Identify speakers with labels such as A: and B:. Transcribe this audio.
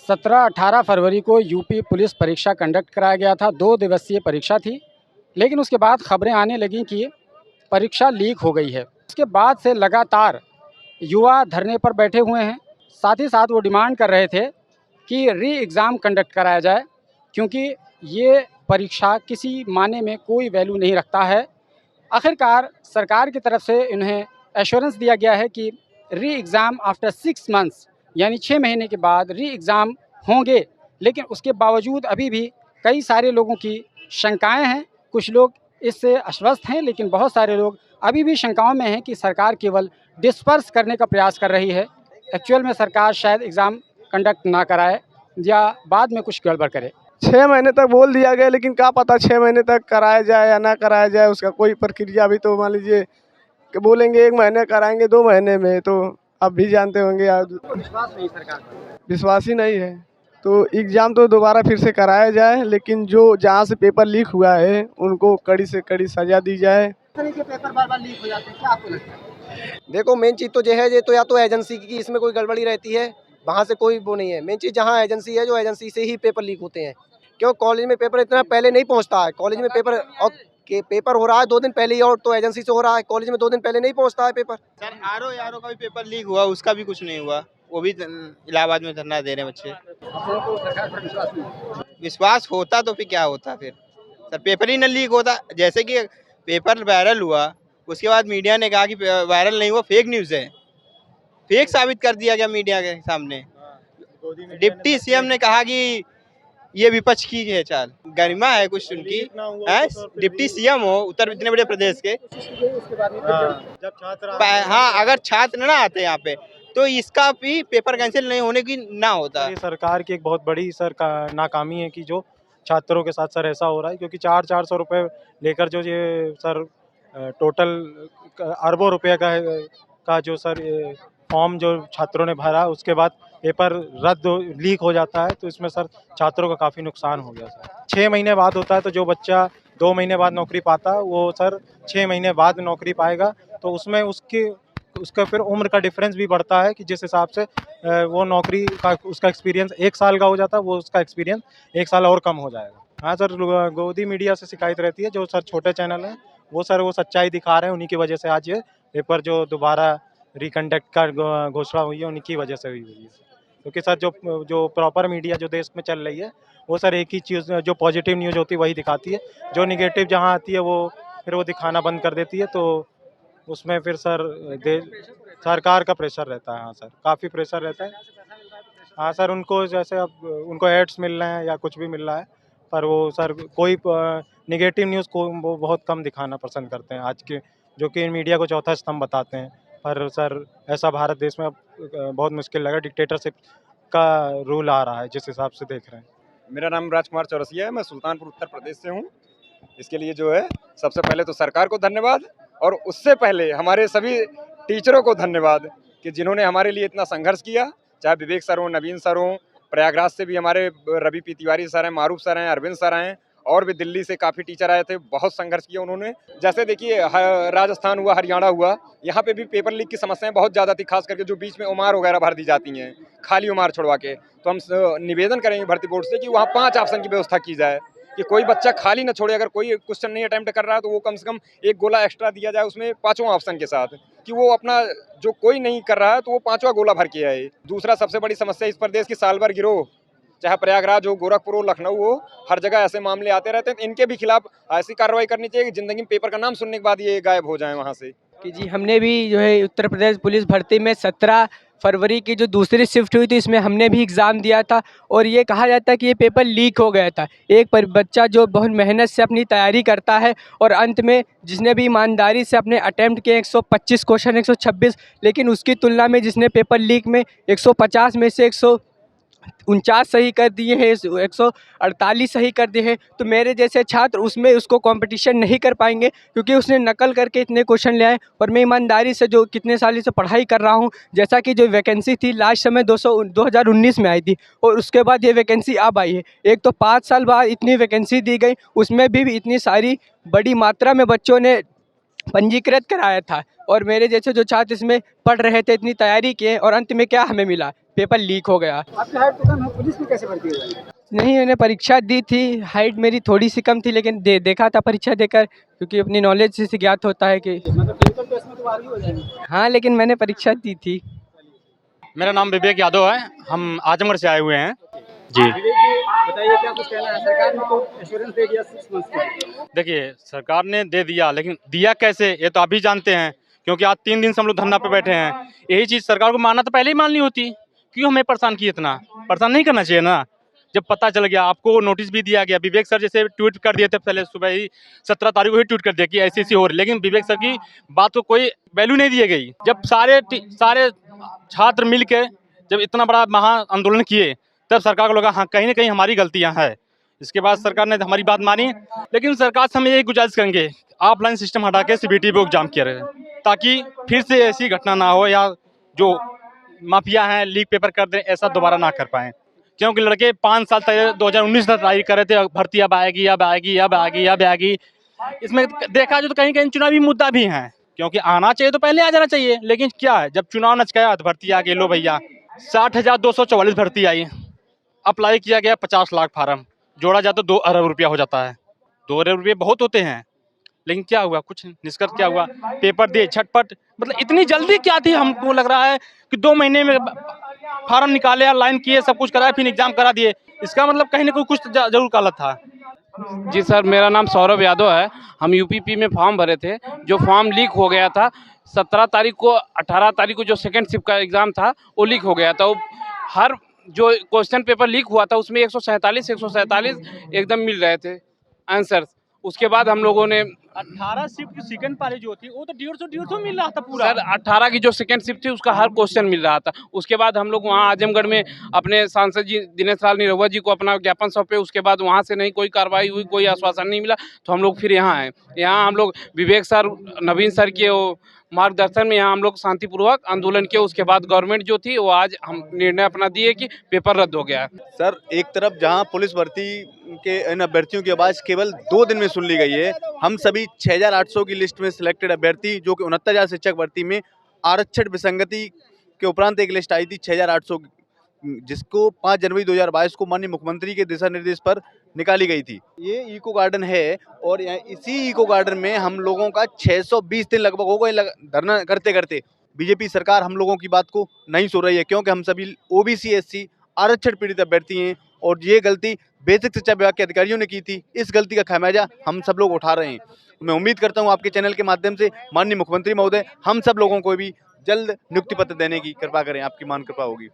A: 17-18 फरवरी को UP police परीक्षा conduct कराया गया था। 2 दिवसीय परीक्षा थी, लेकिन उसके बाद खबरें आने लगीं कि परीक्षा लीक हो गई है। उसके बाद से लगातार युवा धरने पर बैठे हुए हैं। साथ ही साथ वो डिमांड कर रहे थे कि री एग्ज़ाम कंडक्ट कराया जाए, क्योंकि ये परीक्षा किसी मायने में कोई वैल्यू नहीं रखता है। आखिरकार सरकार की तरफ से इन्हें एश्योरेंस दिया गया है कि री एग्ज़ाम आफ्टर 6 मंथ्स यानी 6 महीने के बाद री एग्ज़ाम होंगे, लेकिन उसके बावजूद अभी भी कई सारे लोगों की शंकाएं हैं। कुछ लोग इससे आश्वस्त हैं, लेकिन बहुत सारे लोग अभी भी शंकाओं में हैं कि सरकार केवल डिस्पर्स करने का प्रयास कर रही है। एक्चुअल में सरकार शायद एग्ज़ाम कंडक्ट ना कराए या बाद में कुछ गड़बड़ करे।
B: 6 महीने तक बोल दिया गया, लेकिन क्या पता 6 महीने तक कराया जाए या ना कराया जाए, उसका कोई प्रक्रिया अभी तो मान लीजिए कि बोलेंगे 1 महीने कराएंगे 2 महीने में, तो आप भी जानते होंगे
A: विश्वास नहीं सरकार पर।
B: विश्वास ही नहीं है। तो एग्ज़ाम तो दोबारा फिर से कराया जाए, लेकिन जो जहाँ से पेपर लीक हुआ है उनको कड़ी से कड़ी सज़ा दी जाए।
A: के पेपर बार-बार लीक हो जाते हैं, क्या आपको लगता है?
C: देखो मेन चीज़ तो ये है, ये तो या तो एजेंसी की इसमें कोई गड़बड़ी रहती है, वहाँ से कोई वो नहीं है। मेन चीज़ जहाँ एजेंसी है, जो एजेंसी से ही पेपर लीक होते हैं। क्यों कॉलेज में पेपर इतना पहले नहीं पहुँचता है। कॉलेज में पेपर और के पेपर हो रहा है 2 दिन पहले ही, और तो एजेंसी से हो रहा है। कॉलेज में 2 दिन पहले नहीं पहुँचता है पेपर।
D: सर आरओ का भी पेपर लीक हुआ, उसका भी कुछ नहीं हुआ। वो भी इलाहाबाद में धरना दे रहे हैं बच्चे।
A: आपको सरकार पर विश्वास नहीं?
D: विश्वास होता तो फिर क्या होता फिर सर, पेपर ही न लीक होता। जैसे कि पेपर वायरल हुआ, उसके बाद मीडिया ने कहा कि वायरल नहीं हुआ, फेक न्यूज़ है। फेक साबित कर दिया गया मीडिया के सामने। डिप्टी सीएम ने कहा कि ये विपक्ष की है चाल। गरिमा है कुछ उनकी है, डिप्टी सीएम हो उत्तर इतने बड़े प्रदेश के। हाँ, अगर छात्र ना आते यहाँ पे तो इसका भी पेपर कैंसिल नहीं होने की ना होता।
E: ये सरकार की एक बहुत बड़ी नाकामी है कि जो छात्रों के साथ सर ऐसा हो रहा है, क्योंकि 400 रुपये लेकर जो ये सर टोटल अरबों रुपये का जो सर फॉर्म जो छात्रों ने भरा, उसके बाद पेपर लीक हो जाता है, तो इसमें सर छात्रों का काफ़ी नुकसान हो गया सर। 6 महीने बाद होता है, तो जो बच्चा 2 महीने बाद नौकरी पाता है वो सर 6 महीने बाद नौकरी पाएगा, तो उसमें उसका फिर उम्र का डिफरेंस भी बढ़ता है कि जिस हिसाब से वो नौकरी का उसका एक्सपीरियंस 1 साल का हो जाता है, वो उसका एक्सपीरियंस 1 साल और कम हो जाएगा। हाँ सर, गोदी मीडिया से शिकायत रहती है, जो सर छोटे चैनल हैं वो सर वो सच्चाई दिखा रहे हैं, उन्हीं की वजह से आज ये पेपर जो दोबारा रिकंडक्ट का घोषणा हुई है, उन्हीं की वजह से हुई है। क्योंकि सर जो प्रॉपर मीडिया जो देश में चल रही है, वो सर एक ही चीज़, जो पॉजिटिव न्यूज़ होती है वही दिखाती है, जो निगेटिव जहाँ आती है वो फिर वो दिखाना बंद कर देती है, तो उसमें फिर सर सरकार का प्रेशर रहता है। हाँ सर, काफ़ी प्रेशर रहता है। हाँ सर, उनको जैसे अब उनको एड्स मिल रहे हैं या कुछ भी मिल रहा है, पर वो सर कोई निगेटिव न्यूज़ को वो बहुत कम दिखाना पसंद करते हैं आज के, जो कि मीडिया को चौथा स्तंभ बताते हैं। पर सर ऐसा भारत देश में अब बहुत मुश्किल लगा, डिक्टेटरशिप का रूल आ रहा है जिस हिसाब से देख रहे हैं।
F: मेरा नाम राजकुमार चौरसिया है, मैं सुल्तानपुर उत्तर प्रदेश से हूँ। इसके लिए जो है सबसे पहले तो सरकार को धन्यवाद, और उससे पहले हमारे सभी टीचरों को धन्यवाद कि जिन्होंने हमारे लिए इतना संघर्ष किया, चाहे विवेक सर हों, नवीन सर हों, प्रयागराज से भी हमारे रवि पी तिवारी सर हैं, मारूफ सर हैं, अरविंद सर हैं, और भी दिल्ली से काफ़ी टीचर आए थे। बहुत संघर्ष किया उन्होंने। जैसे देखिए राजस्थान हुआ, हरियाणा हुआ, यहाँ पे भी पेपर लीक की समस्याएं बहुत ज़्यादा थी, खास करके जो बीच में उमार वगैरह भर दी जाती हैं, खाली उमार छुड़वा के। तो हम निवेदन करेंगे भर्ती बोर्ड से कि वहाँ 5 ऑप्शन की व्यवस्था की जाए, कि कोई बच्चा खाली न छोड़े। अगर कोई क्वेश्चन नहीं अटेम्प्ट कर रहा है तो वो कम से कम 1 गोला एक्स्ट्रा दिया जाए उसमें 5वां ऑप्शन के साथ, कि वो अपना जो कोई नहीं कर रहा है तो वो 5वां गोला भर के आए। दूसरा सबसे बड़ी समस्या इस प्रदेश की साल भर गिरोह, चाहे प्रयागराज हो, गोरखपुर हो, लखनऊ हो, हर जगह ऐसे मामले आते रहते हैं। इनके भी खिलाफ ऐसी कार्रवाई करनी चाहिए कि जिंदगी में पेपर का नाम सुनने के बाद ये गायब हो जाए वहाँ से।
G: कि जी हमने भी जो है उत्तर प्रदेश पुलिस भर्ती में 17 फरवरी की जो दूसरी शिफ्ट हुई थी, इसमें हमने भी एग्ज़ाम दिया था, और ये कहा जाता है कि ये पेपर लीक हो गया था। एक बच्चा जो बहुत मेहनत से अपनी तैयारी करता है, और अंत में जिसने भी ईमानदारी से अपने अटैम्प्ट किए 125 क्वेश्चन 126, लेकिन उसकी तुलना में जिसने पेपर लीक में 150 में से 149 सही कर दिए हैं, 148 सही कर दिए हैं, तो मेरे जैसे छात्र उसमें उसको कंपटीशन नहीं कर पाएंगे, क्योंकि उसने नकल करके इतने क्वेश्चन ले आए। और मैं ईमानदारी से जो कितने साल से पढ़ाई कर रहा हूं, जैसा कि जो वैकेंसी थी लास्ट समय 2019 में आई थी, और उसके बाद ये वैकेंसी अब आई है। एक तो 5 साल बाद इतनी वैकेंसी दी गई, उसमें भी इतनी सारी बड़ी मात्रा में बच्चों ने पंजीकृत कराया था और मेरे जैसे जो छात्र इसमें पढ़ रहे थे, इतनी तैयारी किए और अंत में क्या हमें मिला, पेपर लीक हो गया।
A: आपकी हाइट तो कम है, पुलिस में कैसे भर्ती हुए?
G: नहीं, मैंने परीक्षा दी थी, हाइट मेरी थोड़ी सी कम थी, लेकिन देखा था परीक्षा देकर, क्योंकि अपनी नॉलेज से ज्ञात होता है कि
A: मतलब फिजिकल टेस्ट में तो आगे हो जाएंगे।
G: हाँ, लेकिन मैंने परीक्षा दी थी।
H: मेरा नाम विवेक यादव है, हम आजमगढ़ से आए हुए हैं जी।
A: विवेक जी बताइए, क्या कुछ कहना है? सरकार ने तो एश्योरेंस दे दिया 6 मंथ्स का।
H: देखिए, सरकार ने दे दिया, लेकिन दिया कैसे ये तो आप भी जानते हैं, क्योंकि आज 3 दिन से हम लोग धरना पे बैठे हैं। यही चीज़ सरकार को मानना तो पहले ही माननी होती, क्यों हमें परेशान किए इतना? परेशान नहीं करना चाहिए ना। जब पता चल गया, आपको नोटिस भी दिया गया, विवेक सर जैसे ट्वीट कर दिए थे पहले सुबह ही 17 तारीख को ही ट्वीट कर दिया कि ऐसी हो रही, लेकिन विवेक सर की बात को कोई वैल्यू नहीं दी गई। जब सारे छात्र मिल के जब इतना बड़ा महा आंदोलन किए, तब सरकार को लगा हाँ कहीं ना कहीं हमारी गलतियाँ हैं। इसके बाद सरकार ने हमारी बात मानी, लेकिन सरकार से हम यही गुजारिश करेंगे, ऑफलाइन सिस्टम हटा के CBT पे एग्जाम किया रहे, ताकि फिर से ऐसी घटना ना हो, या जो माफिया हैं लीक पेपर कर दें, ऐसा दोबारा ना कर पाएँ। क्योंकि लड़के 5 साल तक 2019 तक तैयारी कर रहे थे, भर्ती अब आएगी अब आएगी अब आएगी अब आएगी। इसमें देखा जाए तो कहीं कहीं चुनावी मुद्दा भी है, क्योंकि आना चाहिए तो पहले आ जाना चाहिए, लेकिन क्या है, जब चुनाव नचकाया तो भर्ती आ गई। लो भैया 60,244 भर्ती आई, अप्लाई किया गया 50 लाख फार्म, जोड़ा जाए तो 2 अरब रुपया हो जाता है। 2 अरब रुपये बहुत होते हैं, लेकिन क्या हुआ, कुछ निष्कर्ष क्या हुआ, पेपर दिए झटपट। मतलब इतनी जल्दी क्या थी, हमको लग रहा है कि 2 महीने में फार्म निकाले, ऑनलाइन किए, सब कुछ कराया, फिर एग्जाम करा दिए। इसका मतलब कहीं ना कहीं कुछ जरूर गलत था।
I: जी सर, मेरा नाम सौरभ यादव है। हम UPP में फॉर्म भरे थे, जो फॉर्म लीक हो गया था 17 तारीख को। 18 तारीख को जो सेकेंड शिफ्ट का एग्ज़ाम था वो लीक हो गया था। वो हर जो क्वेश्चन पेपर लीक हुआ था उसमें 147 एकदम मिल रहे थे आंसर। उसके बाद हम लोगों ने
H: 18 शिफ्ट की सेकंड पारी जो थी वो तो 150 मिल रहा था पूरा।
I: सर 18 की जो सेकंड शिफ्ट थी उसका हर क्वेश्चन मिल रहा था। उसके बाद हम लोग वहाँ आजमगढ़ में अपने सांसद जी दिनेश लाल निरहुआ जी को अपना ज्ञापन सौंपे। उसके बाद वहाँ से नहीं कोई कार्रवाई हुई, कोई आश्वासन नहीं मिला, तो हम लोग फिर यहाँ आए। यहाँ हम लोग विवेक सर, नवीन सर के मार्गदर्शन में यहाँ हम लोग शांतिपूर्वक आंदोलन किए। उसके बाद गवर्नमेंट जो थी वो आज हम निर्णय अपना दिए कि पेपर रद्द हो गया है।
J: सर एक तरफ जहां पुलिस भर्ती के इन अभ्यर्थियों की आवाज़ केवल 2 दिन में सुन ली गई है, हम सभी 6,800 की लिस्ट में सिलेक्टेड अभ्यर्थी, जो कि 69,000 शिक्षक भर्ती में आरक्षण विसंगति के उपरांत एक लिस्ट आई थी 6,800, जिसको 5 जनवरी 2022 को माननीय मुख्यमंत्री के दिशा निर्देश पर निकाली गई थी। ये इको गार्डन है और इसी इको गार्डन में हम लोगों का 620 दिन लगभग हो गए धरना करते करते। बीजेपी सरकार हम लोगों की बात को नहीं सुन रही है, क्योंकि हम सभी OBC SC आरक्षण पीड़ित अभ्यर्थी हैं और ये गलती बेसिक शिक्षा विभाग के अधिकारियों ने की थी। इस गलती का खामियाजा हम सब लोग उठा रहे हैं। मैं उम्मीद करता हूँ आपके चैनल के माध्यम से माननीय मुख्यमंत्री महोदय हम सब लोगों को भी जल्द नियुक्ति पत्र देने की कृपा करें, आपकी मान कृपा होगी।